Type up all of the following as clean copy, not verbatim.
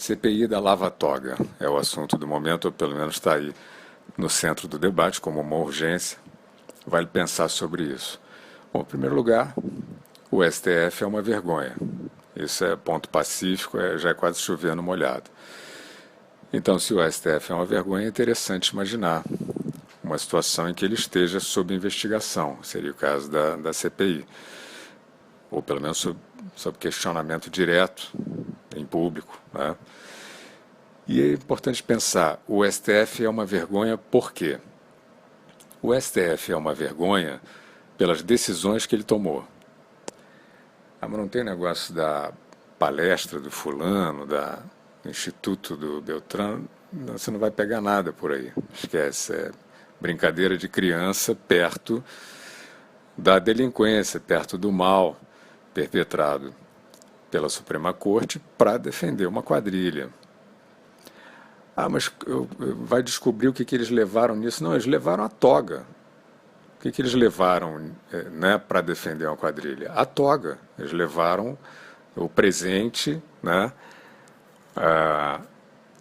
CPI da Lava Toga é o assunto do momento, ou pelo menos está aí no centro do debate, como uma urgência. Vale pensar sobre isso. Bom, em primeiro lugar, o STF é uma vergonha. Isso é ponto pacífico, já é quase chover no molhado. Então, se o STF é uma vergonha, é interessante imaginar uma situação em que ele esteja sob investigação, seria o caso da CPI, ou pelo menos sob questionamento direto, em público, né? E é importante pensar, o STF é uma vergonha por quê? O STF é uma vergonha pelas decisões que ele tomou. Mas não tem negócio da palestra do fulano, do Instituto do Beltrano, você não vai pegar nada por aí, esquece, é brincadeira de criança perto da delinquência, perto do mal perpetrado pela Suprema Corte para defender uma quadrilha. Mas vai descobrir o que eles levaram nisso? Não, eles levaram a toga. O que eles levaram para defender uma quadrilha? A toga. Eles levaram o presente, né?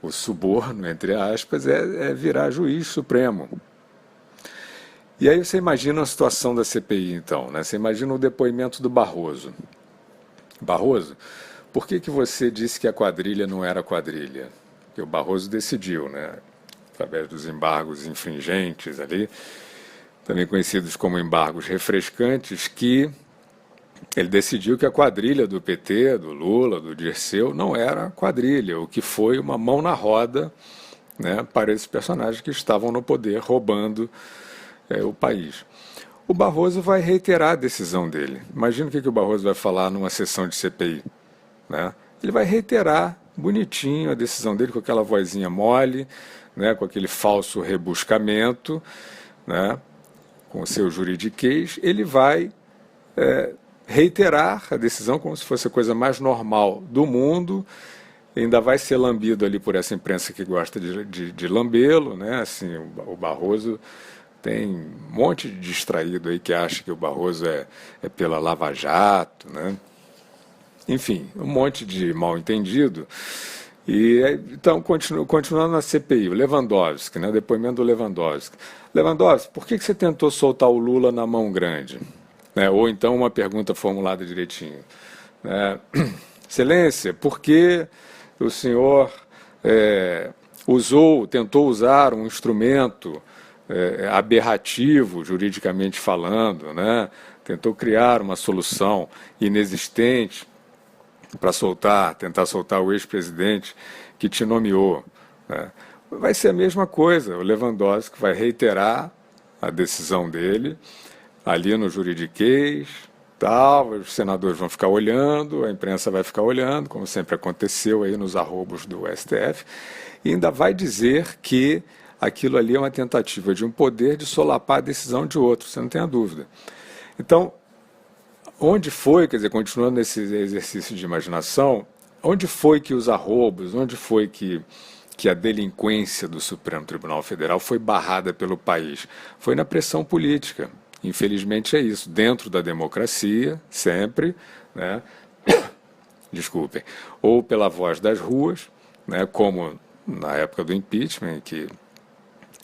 O suborno, entre aspas, é virar juiz supremo. E aí você imagina a situação da CPI, então, né? Você imagina o depoimento do Barroso. Barroso, por que você disse que a quadrilha não era quadrilha? Porque o Barroso decidiu, né? Através dos embargos infringentes ali, também conhecidos como embargos refrescantes, que ele decidiu que a quadrilha do PT, do Lula, do Dirceu, não era quadrilha, o que foi uma mão na roda, né, para esses personagens que estavam no poder roubando o país. O Barroso vai reiterar a decisão dele. Imagina o que o Barroso vai falar numa sessão de CPI, né? Ele vai reiterar bonitinho a decisão dele, com aquela vozinha mole, né, com aquele falso rebuscamento, né, com o seu juridiquês. Ele vai reiterar a decisão como se fosse a coisa mais normal do mundo. Ainda vai ser lambido ali por essa imprensa que gosta de lambê-lo, né? Assim, o Barroso tem um monte de distraído aí que acha que o Barroso é pela Lava Jato, né? Enfim, um monte de mal-entendido. E então, continuando na CPI, o Lewandowski, né? O depoimento do Lewandowski. Lewandowski, por que você tentou soltar o Lula na mão grande? Né? Ou então uma pergunta formulada direitinho. Excelência, por que o senhor tentou usar um instrumento aberrativo, juridicamente falando, né? Tentou criar uma solução inexistente para tentar soltar o ex-presidente que te nomeou, né? Vai ser a mesma coisa, o Lewandowski vai reiterar a decisão dele ali no juridiquês, tal, os senadores vão ficar olhando, a imprensa vai ficar olhando, como sempre aconteceu aí nos arrobos do STF, e ainda vai dizer que aquilo ali é uma tentativa de um poder de solapar a decisão de outro, você não tem a dúvida. Então, onde foi, quer dizer, continuando nesse exercício de imaginação, onde foi que os arrobos, onde foi que a delinquência do Supremo Tribunal Federal foi barrada pelo país? Foi na pressão política. Infelizmente é isso, dentro da democracia, sempre, né? Desculpem, ou pela voz das ruas, né? Como na época do impeachment, em que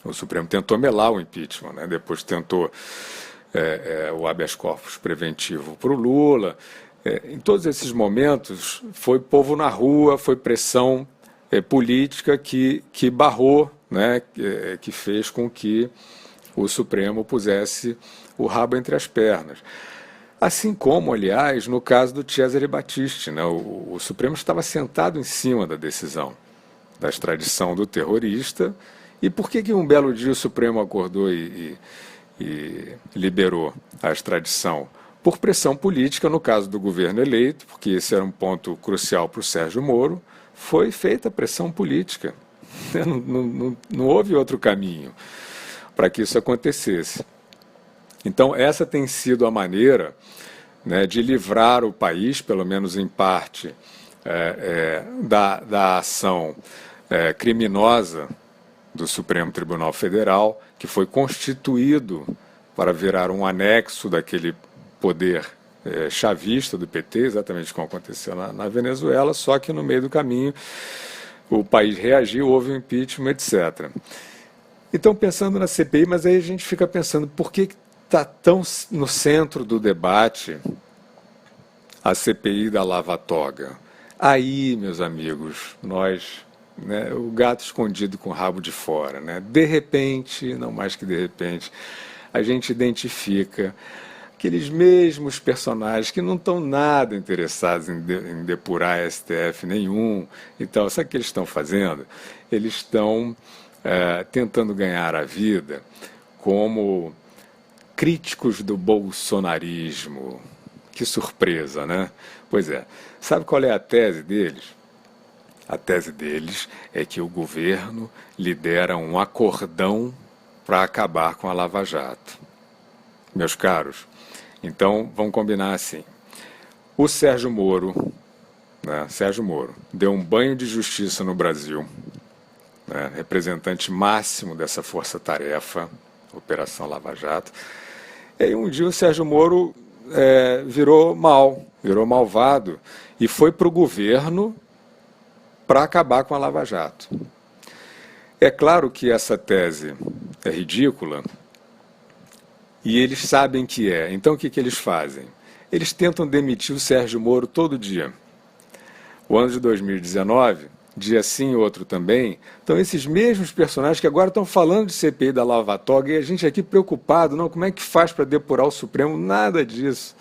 o Supremo tentou melar o impeachment, né? Depois tentou o habeas corpus preventivo para o Lula. Em todos esses momentos, foi povo na rua, foi pressão política que barrou, né? Que fez com que o Supremo pusesse o rabo entre as pernas. Assim como, aliás, no caso do Cesare Battisti, né? O Supremo estava sentado em cima da decisão da extradição do terrorista. E por que um belo dia o Supremo acordou e liberou a extradição? Por pressão política, no caso do governo eleito, porque esse era um ponto crucial para o Sérgio Moro, foi feita pressão política. Não houve outro caminho para que isso acontecesse. Então, essa tem sido a maneira, né, de livrar o país, pelo menos em parte, da ação criminosa do Supremo Tribunal Federal, que foi constituído para virar um anexo daquele poder chavista do PT, exatamente como aconteceu na Venezuela, só que no meio do caminho o país reagiu, houve um impeachment, etc. Então, pensando na CPI, mas aí a gente fica pensando por que está tão no centro do debate a CPI da Lava Toga. Aí, meus amigos, nós, né, o gato escondido com o rabo de fora, né? De repente, não mais que de repente, a gente identifica aqueles mesmos personagens que não estão nada interessados em depurar STF nenhum e tal. Sabe o que eles estão fazendo? Eles estão tentando ganhar a vida como críticos do bolsonarismo. Que surpresa, né? Pois é. Sabe qual é a tese deles? A tese deles é que o governo lidera um acordão para acabar com a Lava Jato. Meus caros, então vamos combinar assim. O Sérgio Moro, né, Sérgio Moro, deu um banho de justiça no Brasil, né, representante máximo dessa força-tarefa, Operação Lava Jato. E aí um dia o Sérgio Moro virou malvado e foi para o governo para acabar com a Lava Jato. É claro que essa tese é ridícula e eles sabem que é. Então o que eles fazem? Eles tentam demitir o Sérgio Moro todo dia. O ano de 2019, dia sim, outro também, então esses mesmos personagens que agora estão falando de CPI da Lava Toga e a gente aqui preocupado, não, como é que faz para depurar o Supremo? Nada disso.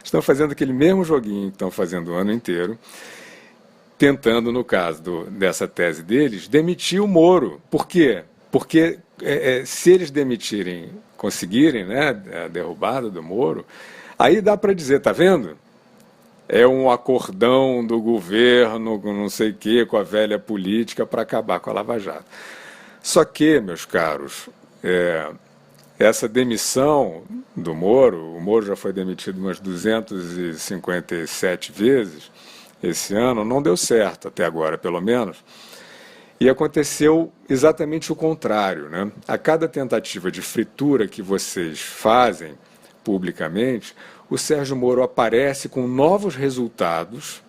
Estão fazendo aquele mesmo joguinho que estão fazendo o ano inteiro, tentando, no caso dessa tese deles, demitir o Moro. Por quê? Porque se eles demitirem, conseguirem, né, a derrubada do Moro, aí dá para dizer, tá vendo? É um acordão do governo, não sei o quê, com a velha política para acabar com a Lava Jato. Só que, meus caros, essa demissão do Moro, o Moro já foi demitido umas 257 vezes esse ano, não deu certo, até agora pelo menos, e aconteceu exatamente o contrário, né? A cada tentativa de fritura que vocês fazem publicamente, o Sérgio Moro aparece com novos resultados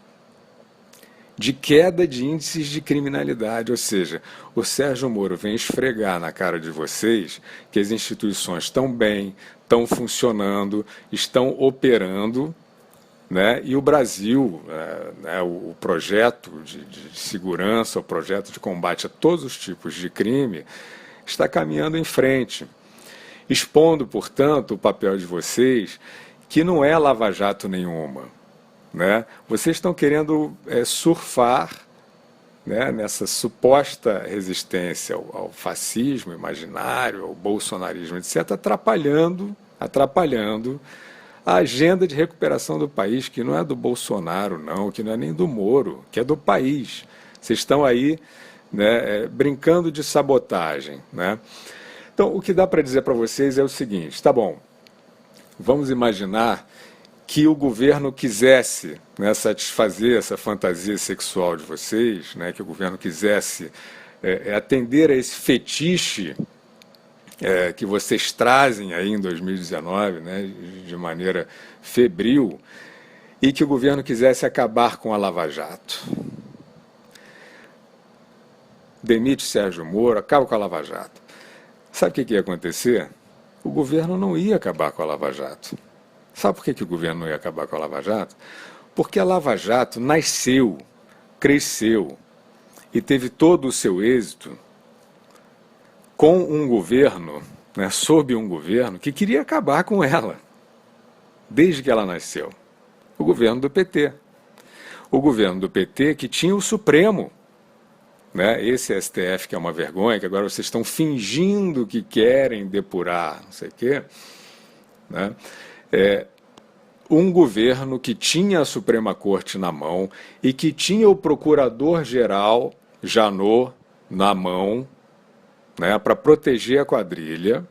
de queda de índices de criminalidade, ou seja, o Sérgio Moro vem esfregar na cara de vocês que as instituições estão bem, estão funcionando, estão operando, né? E o Brasil, o projeto de segurança, o projeto de combate a todos os tipos de crime, está caminhando em frente, expondo, portanto, o papel de vocês, que não é lava-jato nenhuma, né? Vocês estão querendo surfar, né, nessa suposta resistência ao fascismo imaginário, ao bolsonarismo, etc., atrapalhando a agenda de recuperação do país, que não é do Bolsonaro, não, que não é nem do Moro, que é do país. Vocês estão aí, né, brincando de sabotagem, né? Então, o que dá para dizer para vocês é o seguinte, tá bom, vamos imaginar que o governo quisesse, né, satisfazer essa fantasia sexual de vocês, né, que o governo quisesse atender a esse fetiche que vocês trazem aí em 2019, né, de maneira febril, e que o governo quisesse acabar com a Lava Jato. Demite Sérgio Moro, acaba com a Lava Jato. Sabe o que ia acontecer? O governo não ia acabar com a Lava Jato. Sabe por que o governo não ia acabar com a Lava Jato? Porque a Lava Jato nasceu, cresceu e teve todo o seu êxito com um governo, né, sob um governo que queria acabar com ela, desde que ela nasceu. O governo do PT. O governo do PT que tinha o Supremo, né, esse STF que é uma vergonha, que agora vocês estão fingindo que querem depurar, não sei o quê, né? Um governo que tinha a Suprema Corte na mão e que tinha o Procurador-Geral Janot na mão, né, para proteger a quadrilha.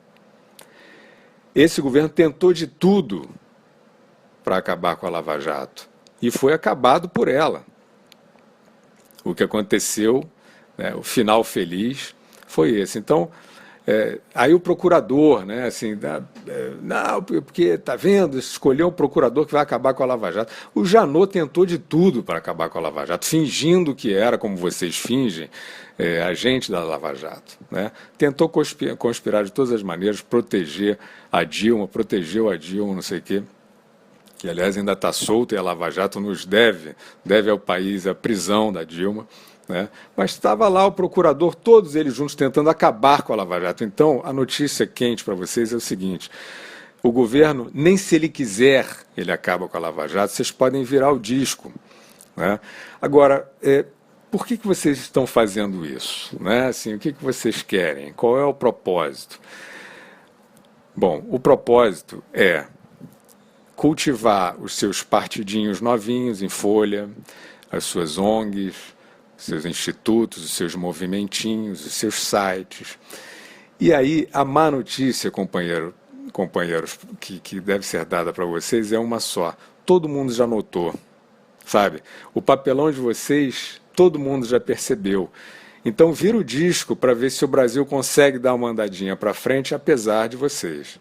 Esse governo tentou de tudo para acabar com a Lava Jato e foi acabado por ela. O que aconteceu, né, o final feliz, foi esse. Então, Aí o procurador, né, assim, não, porque tá vendo, escolheu um procurador que vai acabar com a Lava Jato. O Janot tentou de tudo para acabar com a Lava Jato, fingindo que era, como vocês fingem, agente da Lava Jato, né? Tentou conspirar de todas as maneiras, proteger a Dilma, protegeu a Dilma, não sei o quê, que aliás ainda está solta e a Lava Jato nos deve ao país a prisão da Dilma. Né? Mas estava lá o procurador, todos eles juntos tentando acabar com a Lava Jato. Então, a notícia quente para vocês é o seguinte: o governo, nem se ele quiser, ele acaba com a Lava Jato, vocês podem virar o disco. Né? Agora, por que vocês estão fazendo isso? Né? Assim, o que vocês querem? Qual é o propósito? Bom, o propósito é cultivar os seus partidinhos novinhos em folha, as suas ONGs, seus institutos, os seus movimentinhos, os seus sites. E aí, a má notícia, companheiros, que deve ser dada para vocês é uma só. Todo mundo já notou, sabe? O papelão de vocês, todo mundo já percebeu. Então, vira o disco para ver se o Brasil consegue dar uma andadinha para frente, apesar de vocês.